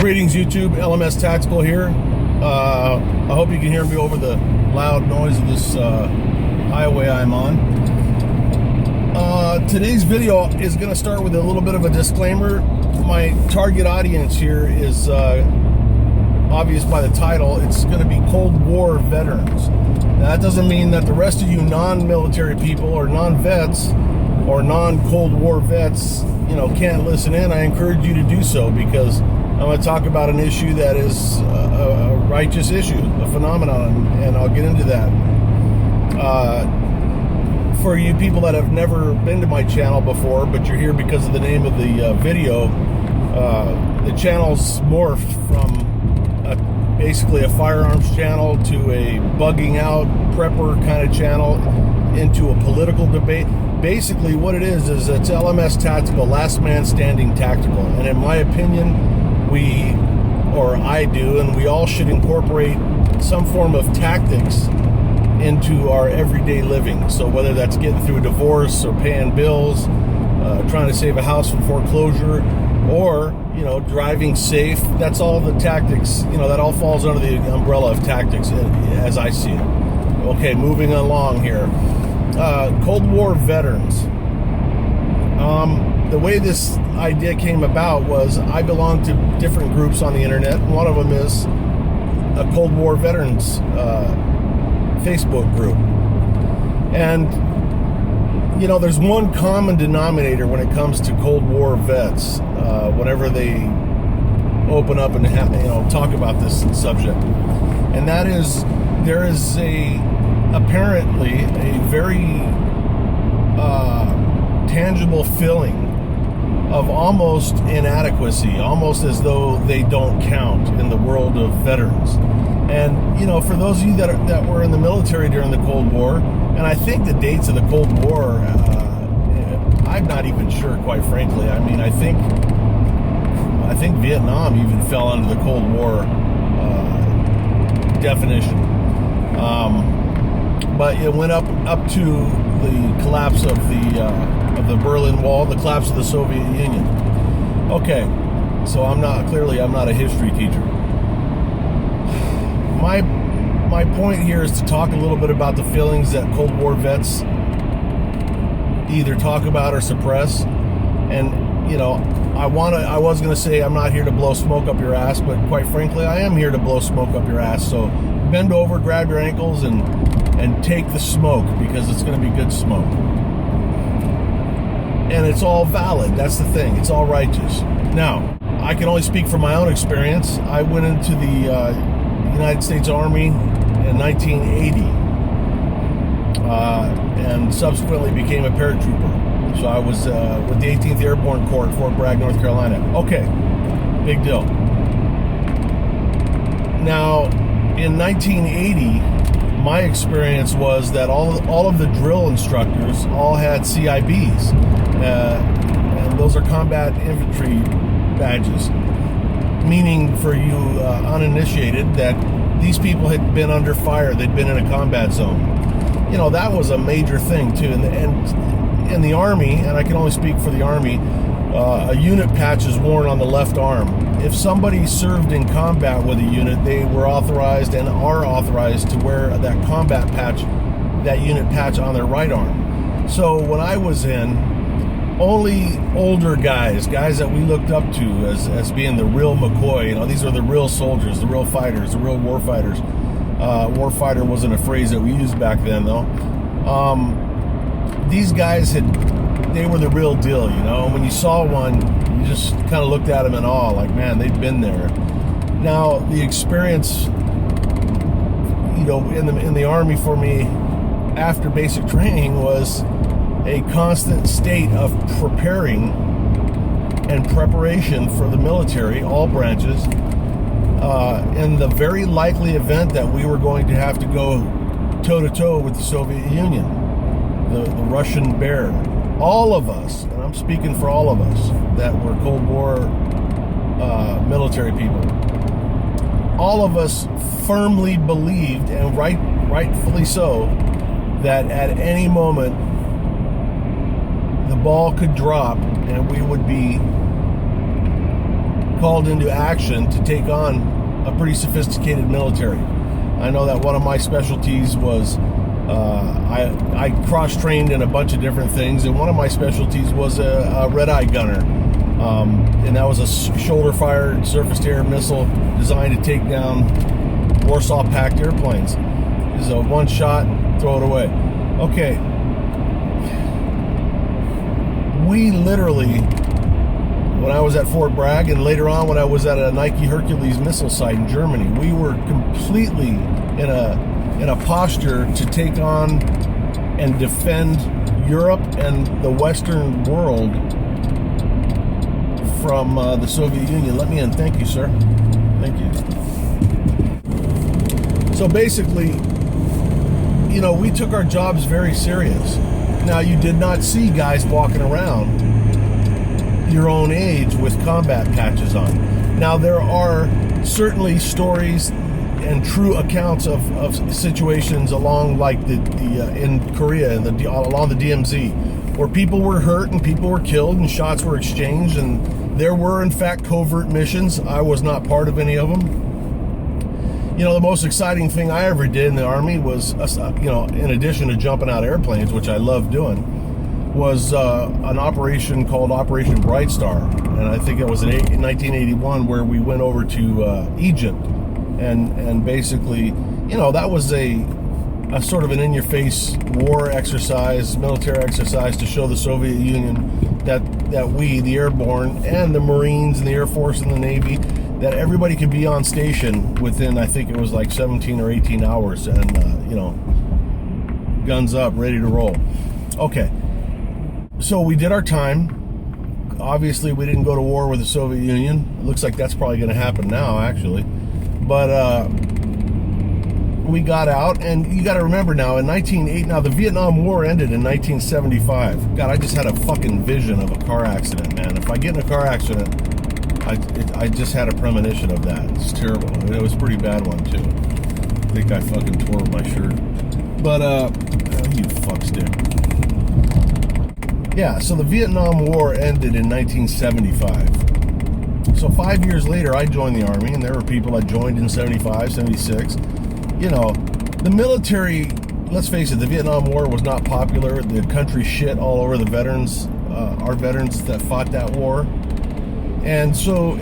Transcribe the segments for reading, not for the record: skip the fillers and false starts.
Greetings YouTube, LMS Tactical here. I hope you can hear me over the loud noise of this highway I'm on. Today's video is going to start with a little bit of a disclaimer. My target audience here is obvious by the title. It's going to be Cold War veterans. Now, that doesn't mean that the rest of you non-military people or non-vets or non-Cold War vets, can't listen in. I encourage you to do so because I'm going to talk about an issue that is a righteous issue, a phenomenon, and I'll get into that. For you people that have never been to my channel before, but you're here because of the name of the video, the channel's morphed from basically a firearms channel to a bugging out prepper kind of channel into a political debate. Basically what it is it's LMS Tactical, Last Man Standing Tactical, and in my opinion, I do, and we all should incorporate some form of tactics into our everyday living. So whether that's getting through a divorce or paying bills, trying to save a house from foreclosure, or driving safe, that's all the tactics. That all falls under the umbrella of tactics as I see it. Okay, moving along here. Cold War veterans. The way this idea came about was I belong to different groups on the internet. One of them is a Cold War veterans Facebook group. And, there's one common denominator when it comes to Cold War vets, whenever they open up and talk about this subject. And that is, there is apparently a very tangible feeling of almost inadequacy, almost as though they don't count in the world of veterans. And, for those of you that were in the military during the Cold War, and I think the dates of the Cold War, I'm not even sure, quite frankly. I mean, I think Vietnam even fell under the Cold War definition. But it went up to the collapse of the Berlin Wall, the collapse of the Soviet Union. Okay, so I'm not a history teacher. My point here is to talk a little bit about the feelings that Cold War vets either talk about or suppress. And I was going to say I'm not here to blow smoke up your ass, but quite frankly, I am here to blow smoke up your ass. So bend over, grab your ankles, and take the smoke, because it's going to be good smoke. And it's all valid. That's the thing. It's all righteous. Now, I can only speak from my own experience. I went into the United States Army in 1980 and subsequently became a paratrooper. So I was with the 18th Airborne Corps at Fort Bragg, North Carolina. Okay, big deal. Now, in 1980, my experience was that all of the drill instructors all had CIBs, and those are combat infantry badges, meaning for you uninitiated that these people had been under fire, they'd been in a combat zone. That was a major thing too. And in the Army, and I can only speak for the Army, a unit patch is worn on the left arm. If somebody served in combat with a unit, they were authorized and are authorized to wear that combat patch, that unit patch on their right arm. So when I was in, only older guys that we looked up to as being the real McCoy, these are the real soldiers, the real fighters, the real war fighters. Warfighter wasn't a phrase that we used back then, though. These guys they were the real deal, When you saw one, you just kind of looked at them in awe, like, man, they've been there. Now, the experience, in the Army for me after basic training was a constant state of preparing and preparation for the military, all branches, in the very likely event that we were going to have to go toe-to-toe with the Soviet Union, the Russian bear. All of us, and I'm speaking for all of us that were Cold War military people, all of us firmly believed, and rightfully so, that at any moment the ball could drop and we would be called into action to take on a pretty sophisticated military. I know that one of my specialties was I cross-trained in a bunch of different things, and one of my specialties was a red-eye gunner, and that was a shoulder-fired surface-to-air missile designed to take down Warsaw-packed airplanes. This is a one shot, throw it away. Okay. We literally, when I was at Fort Bragg, and later on when I was at a Nike Hercules missile site in Germany, we were completely in a posture to take on and defend Europe and the Western world from the Soviet Union. Let me in. Thank you, sir. Thank you. So basically, you know, we took our jobs very serious. Now, you did not see guys walking around your own age with combat patches on. Now, there are certainly stories and true accounts of situations along, like in Korea and along the DMZ, where people were hurt and people were killed and shots were exchanged, and there were in fact covert missions. I was not part of any of them. You know, the most exciting thing I ever did in the Army was, you know, in addition to jumping out airplanes, which I love doing, was an operation called Operation Bright Star. And I think it was in 1981, where we went over to Egypt. And basically, you know, that was a sort of an in-your-face war exercise, military exercise, to show the Soviet Union that we, the airborne, and the Marines and the Air Force and the Navy, that everybody could be on station within, I think it was like 17 or 18 hours, and, you know, guns up, ready to roll. Okay, so we did our time. Obviously, we didn't go to war with the Soviet Union. It looks like that's probably going to happen now, actually. But we got out, and you got to remember now, in 1980, now the Vietnam War ended in 1975. God, I just had a fucking vision of a car accident, man. If I get in a car accident, I just had a premonition of that. It's terrible. I mean, it was a pretty bad one, too. I think I fucking tore my shirt. But, you fuckstick. Yeah, so the Vietnam War ended in 1975. So 5 years later, I joined the Army, and there were people that joined in 75, 76. You know, the military, let's face it, the Vietnam War was not popular. The country shit all over the veterans, our veterans that fought that war. And so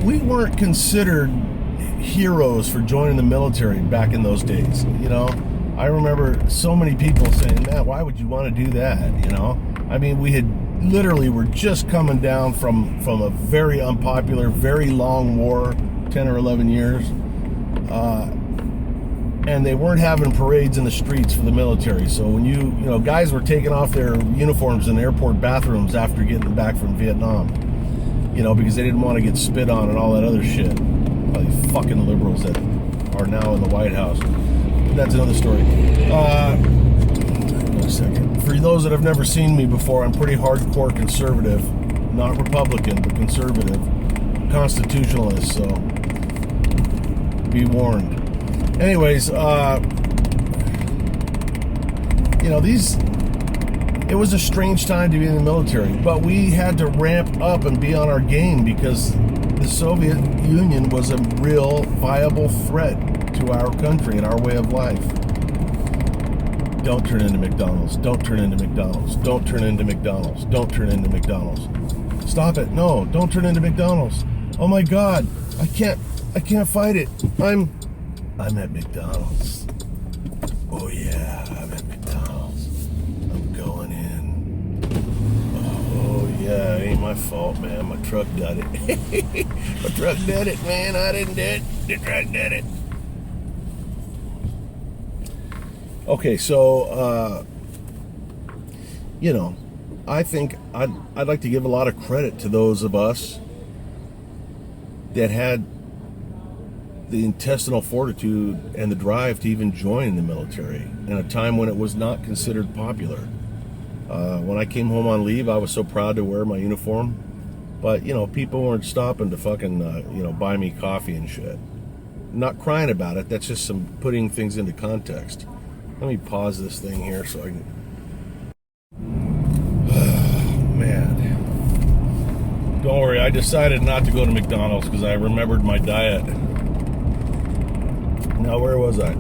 we weren't considered heroes for joining the military back in those days, you know. I remember so many people saying, man, why would you want to do that, you know? I mean, we had literally were just coming down from a very unpopular, very long war, 10 or 11 years. And they weren't having parades in the streets for the military. So when you know, guys were taking off their uniforms in airport bathrooms after getting back from Vietnam, you know, because they didn't want to get spit on and all that other shit. All these fucking liberals that are now in the White House. That's another story. Wait a second. For those that have never seen me before, I'm pretty hardcore conservative. Not Republican, but conservative. Constitutionalist, so be warned. Anyways, you know, it was a strange time to be in the military, but we had to ramp up and be on our game because the Soviet Union was a real viable threat to our country and our way of life. Don't turn into McDonald's. Don't turn into McDonald's. Don't turn into McDonald's. Don't turn into McDonald's. Stop it. No, don't turn into McDonald's. Oh my God. I can't fight it. I'm at McDonald's. Oh yeah, I'm at McDonald's. I'm going in. Oh yeah, it ain't my fault, man. My truck did it. My truck did it, man. I didn't do it. The truck did it. Okay, so, you know, I think I'd like to give a lot of credit to those of us that had the intestinal fortitude and the drive to even join the military in a time when it was not considered popular. When I came home on leave, I was so proud to wear my uniform, but, you know, people weren't stopping to fucking, you know, buy me coffee and shit. I'm not crying about it. That's just some putting things into context. Let me pause this thing here so I can... Man. Don't worry, I decided not to go to McDonald's because I remembered my diet. Now, where was I?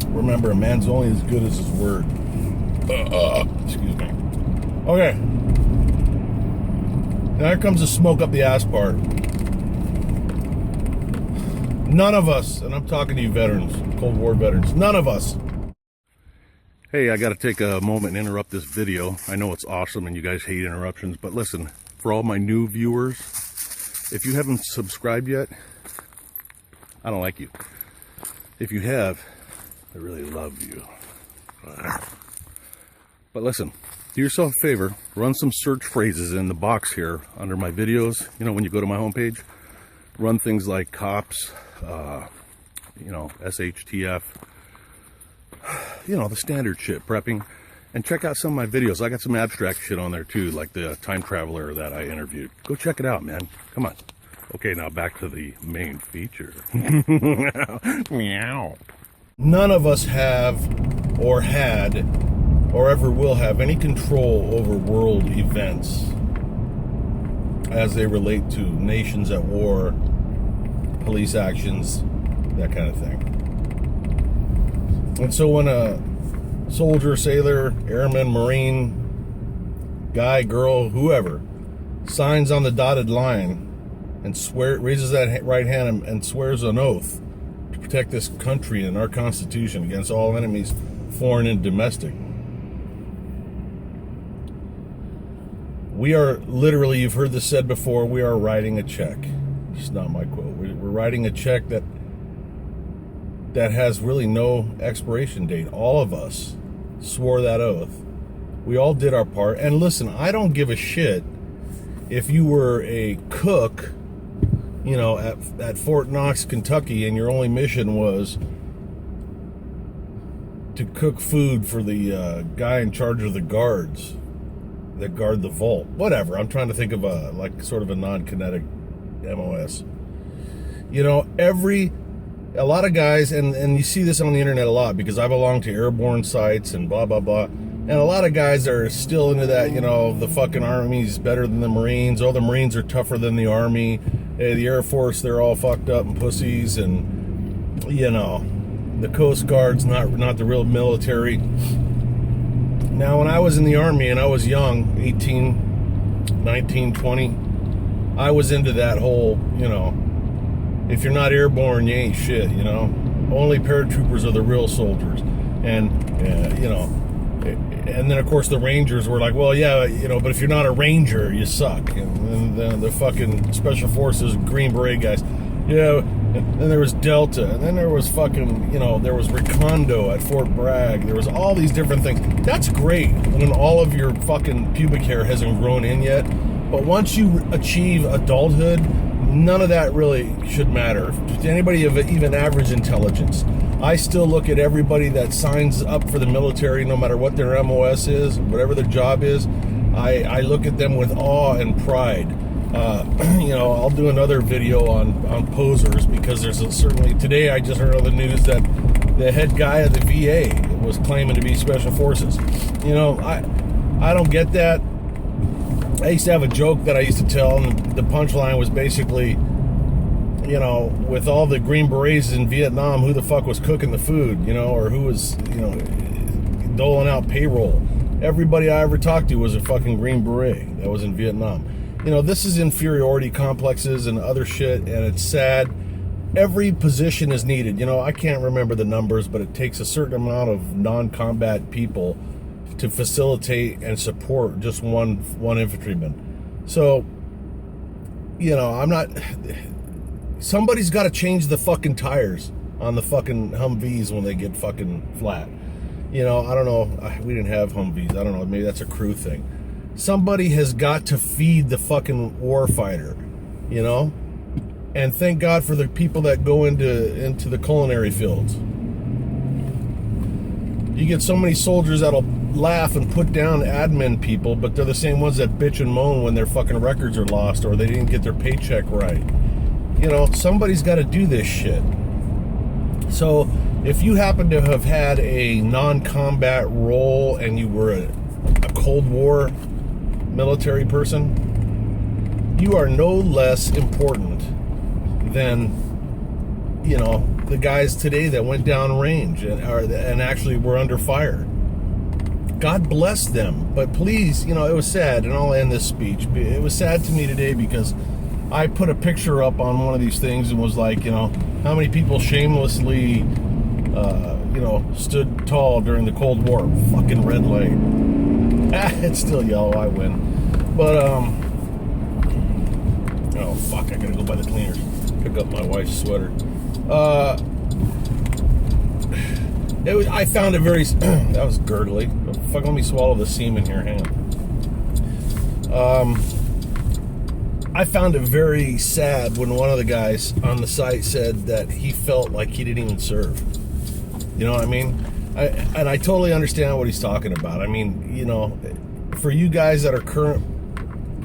Remember, a man's only as good as his word. Excuse me. Okay. Now here comes the smoke up the ass part. None of us, and I'm talking to you veterans, Cold War veterans, none of us. Hey, I got to take a moment and interrupt this video. I know it's awesome and you guys hate interruptions, but listen, for all my new viewers, if you haven't subscribed yet, I don't like you. If you have, I really love you. But listen, do yourself a favor, run some search phrases in the box here under my videos. You know, when you go to my homepage, run things like cops, you know, SHTF, you know, the standard shit, prepping, and check out some of my videos. I got some abstract shit on there too, like the time traveler that I interviewed. Go check it out, man. Come on. Okay, now back to the main feature. Meow. None of us have or had or ever will have any control over world events as they relate to nations at war, police actions, that kind of thing. And so when a soldier, sailor, airman, marine, guy, girl, whoever, signs on the dotted line and raises that right hand and swears an oath to protect this country and our Constitution against all enemies, foreign and domestic, we are literally, you've heard this said before, we are writing a check. It's not my quote. We're writing a check that has really no expiration date. All of us swore that oath. We all did our part. And listen, I don't give a shit if you were a cook, you know, at Fort Knox, Kentucky, and your only mission was to cook food for the guy in charge of the guards that guard the vault. Whatever. I'm trying to think of a, like, sort of a non-kinetic MOS. You know, a lot of guys, and you see this on the internet a lot because I belong to airborne sites and blah, blah, blah. And a lot of guys are still into that, you know, the fucking Army's better than the Marines. Oh, the Marines are tougher than the Army. Hey, the Air Force, they're all fucked up and pussies. And, you know, the Coast Guard's not the real military. Now, when I was in the Army and I was young, 18, 19, 20, I was into that whole, you know, if you're not airborne, you ain't shit, you know. Only paratroopers are the real soldiers. And, you know, and then, of course, the Rangers were like, well, yeah, you know, but if you're not a Ranger, you suck. And then the fucking Special Forces, Green Beret guys, yeah. And then there was Delta. And then there was fucking, you know, there was Recondo at Fort Bragg. There was all these different things. That's great when all of your fucking pubic hair hasn't grown in yet. But once you achieve adulthood, none of that really should matter to anybody of even average intelligence. I still look at everybody that signs up for the military, no matter what their MOS is, whatever their job is. I look at them with awe and pride. You know, I'll do another video on posers because there's certainly, today I just heard on the news that the head guy of the VA was claiming to be Special Forces. You know, I don't get that. I used to have a joke that I used to tell, and the punchline was basically, you know, with all the Green Berets in Vietnam, who the fuck was cooking the food, you know, or who was, you know, doling out payroll? Everybody I ever talked to was a fucking Green Beret that was in Vietnam. You know, this is inferiority complexes and other shit, and it's sad. Every position is needed. You know, I can't remember the numbers, but it takes a certain amount of non-combat people to facilitate and support just one infantryman. So, you know, I'm not... Somebody's got to change the fucking tires on the fucking Humvees when they get fucking flat. You know, I don't know. We didn't have Humvees. I don't know. Maybe that's a crew thing. Somebody has got to feed the fucking warfighter, you know? And thank God for the people that go into the culinary fields. You get so many soldiers that'll laugh and put down admin people, but they're the same ones that bitch and moan when their fucking records are lost or they didn't get their paycheck right. You know, somebody's got to do this shit. So if you happen to have had a non-combat role and you were a Cold War military person, you are no less important than, the guys today that went down range and actually were under fire. God bless them. But please, it was sad, and I'll end this speech. It was sad to me today because I put a picture up on one of these things and was like, how many people shamelessly, stood tall during the Cold War. Fucking red light. It's still yellow, I win. But, oh, fuck, I gotta go by the cleaners. Pick up my wife's sweater. I found it very, that was girdly. Fuck, let me swallow the semen here, hang on. I found it very sad when one of the guys on the site said that he felt like he didn't even serve. You know what I mean? I totally understand what he's talking about. I mean, for you guys that are current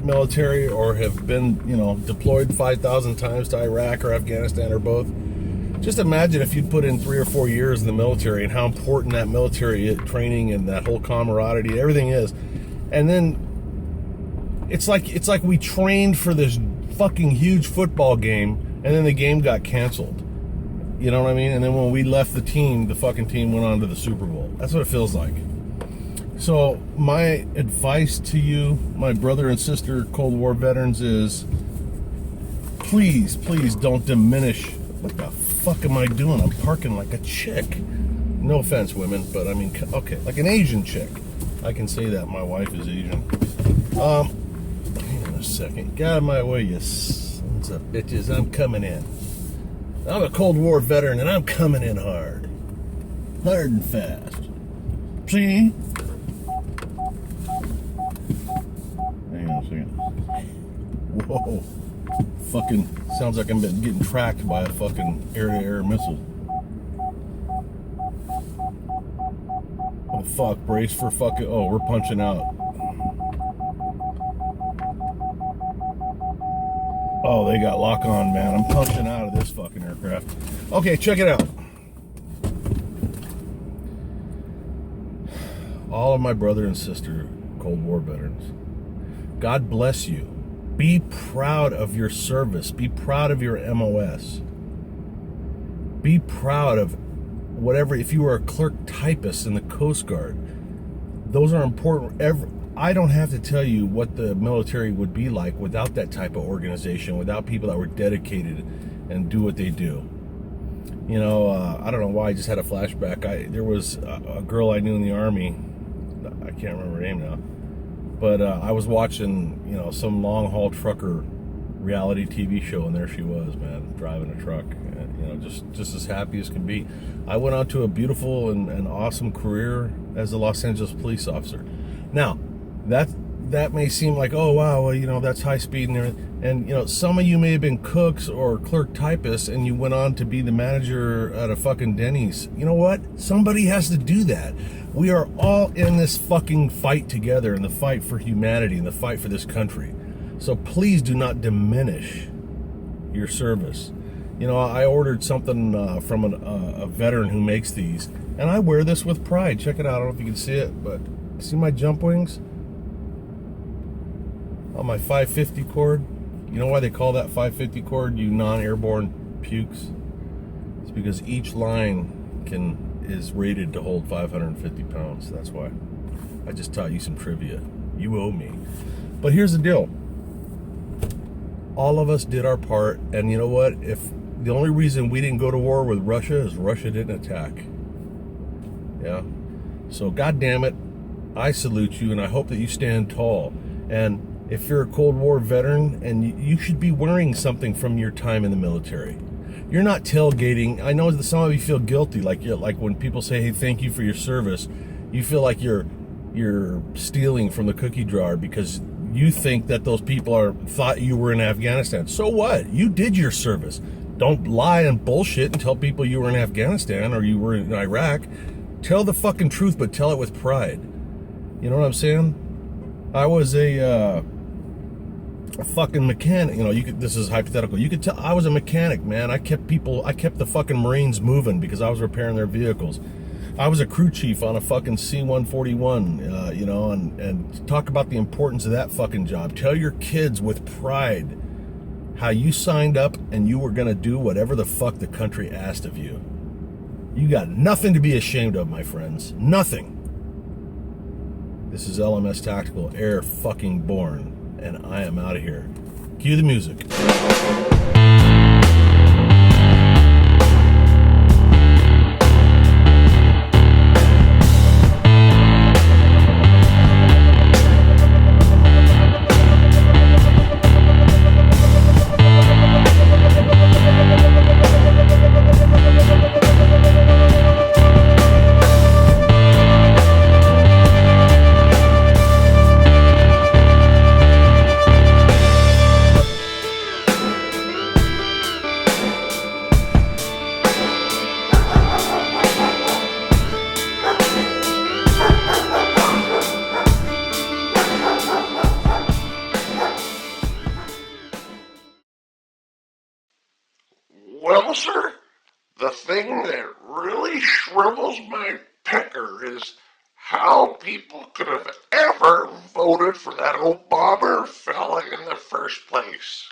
military or have been, deployed 5,000 times to Iraq or Afghanistan or both, just imagine if you'd put in 3 or 4 years in the military and how important that military training and that whole camaraderie, everything is. And then it's like we trained for this fucking huge football game and then the game got canceled. You know what I mean? And then when we left the team, the fucking team went on to the Super Bowl. That's what it feels like. So my advice to you, my brother and sister Cold War veterans, is please don't diminish. What the fuck am I doing? I'm parking like a chick. No offense, women, but I mean, okay, like an Asian chick. I can say that. My wife is Asian. Hang on a second. Get out of my way, you sons of bitches. I'm coming in. I'm a Cold War veteran, and I'm coming in hard. Hard and fast. See? Hang on a second. Whoa. Fucking sounds like I'm getting tracked by a fucking air-to-air missile. Oh, fuck. Brace for fucking... Oh, we're punching out. Oh, they got lock on, man. I'm punching out of this fucking aircraft. Okay, check it out. All of my brother and sister Cold War veterans, God bless you. Be proud of your service. Be proud of your MOS. Be proud of whatever. If you were a clerk typist in the Coast Guard, those are important. I don't have to tell you what the military would be like without that type of organization, without people that were dedicated and do what they do. I don't know why I just had a flashback. There was a girl I knew in the Army. I can't remember her name now. But I was watching, some long-haul trucker reality TV show, and there she was, man, driving a truck, and, just as happy as can be. I went on to a beautiful and awesome career as a Los Angeles police officer. Now, that may seem like, oh, wow, well, that's high speed and everything. And, some of you may have been cooks or clerk typists, and you went on to be the manager at a fucking Denny's. You know what? Somebody has to do that. We are all in this fucking fight together, in the fight for humanity, in the fight for this country. So please do not diminish your service. I ordered something from a veteran who makes these, and I wear this with pride. Check it out. I don't know if you can see it, but see my jump wings on my 550 cord? You know why they call that 550 cord, you non-airborne pukes? It's because each line is rated to hold 550 pounds. That's why. I just taught you some trivia. You owe me. But here's the deal. All of us did our part, and you know what? If the only reason we didn't go to war with Russia is Russia didn't attack. Yeah. So, God damn it, I salute you, and I hope that you stand tall. And if you're a Cold War veteran, and you should be wearing something from your time in the military. You're not tailgating. I know that some of you feel guilty, like when people say, "Hey, thank you for your service," you feel like you're stealing from the cookie jar because you think that those people thought you were in Afghanistan. So what? You did your service. Don't lie and bullshit and tell people you were in Afghanistan or you were in Iraq. Tell the fucking truth, but tell it with pride. You know what I'm saying? I was a fucking mechanic. This is hypothetical. You could tell I was a mechanic, man. I kept the fucking Marines moving because I was repairing their vehicles. I was a crew chief on a fucking C-141, and talk about the importance of that fucking job. Tell your kids with pride how you signed up and you were gonna do whatever the fuck the country asked of you. You got nothing to be ashamed of, my friends. Nothing. This is LMS Tactical Air fucking Born, and I am out of here. Cue the music. Well, sir, the thing that really shrivels my pecker is how people could have ever voted for that Obama fella in the first place.